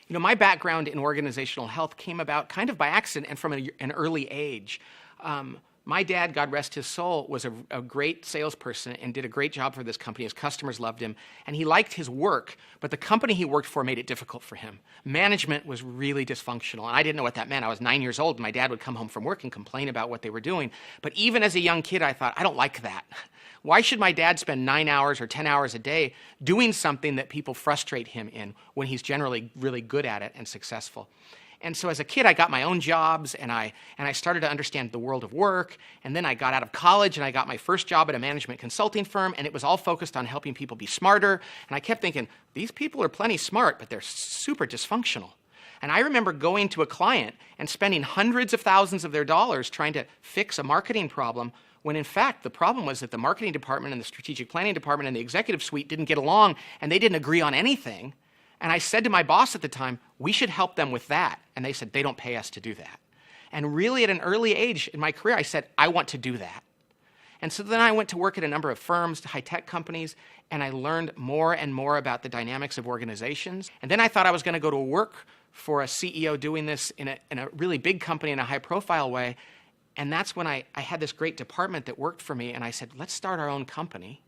My background in organizational health came about kind of by accident and from an early age. My dad, God rest his soul, was a great salesperson and did a great job for this company. His customers loved him, and he liked his work, but the company he worked for made it difficult for him. Management was really dysfunctional, and I didn't know what that meant. I was 9 years old, and my dad would come home from work and complain about what they were doing. But even as a young kid, I thought, I don't like that. Why should my dad spend 9 hours or 10 hours a day doing something that people frustrate him in when he's generally really good at it and successful? And so as a kid, I got my own jobs, and I started to understand the world of work. And then I got out of college, and I got my first job at a management consulting firm, and it was all focused on helping people be smarter. And I kept thinking, these people are plenty smart, but they're super dysfunctional. And I remember going to a client and spending hundreds of thousands of their dollars trying to fix a marketing problem, when in fact the problem was that the marketing department and the strategic planning department and the executive suite didn't get along, and they didn't agree on anything. And I said to my boss at the time, we should help them with that. And they said, they don't pay us to do that. And really at an early age in my career, I said, I want to do that. And so then I went to work at a number of firms, high-tech companies, and I learned more and more about the dynamics of organizations. And then I thought I was going to go to work for a CEO doing this in a really big company in a high-profile way. And that's when I had this great department that worked for me, and I said, let's start our own company.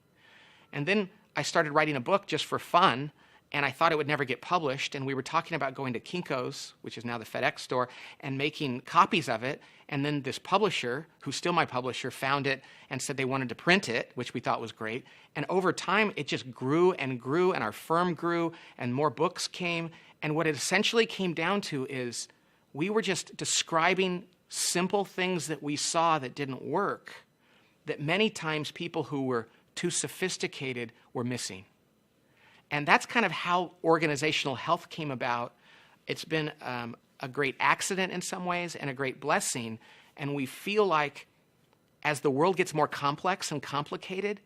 And then I started writing a book just for fun, and I thought it would never get published, and we were talking about going to Kinko's, which is now the FedEx store, and making copies of it, and then this publisher, who's still my publisher, found it and said they wanted to print it, which we thought was great, and over time it just grew, and our firm grew, and more books came, and what it essentially came down to is we were just describing simple things that we saw that didn't work, that many times people who were too sophisticated were missing. And that's kind of how organizational health came about. It's been a great accident in some ways and a great blessing. And we feel like as the world gets more complex and complicated,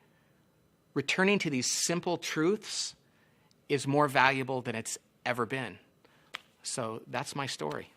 returning to these simple truths is more valuable than it's ever been. So that's my story.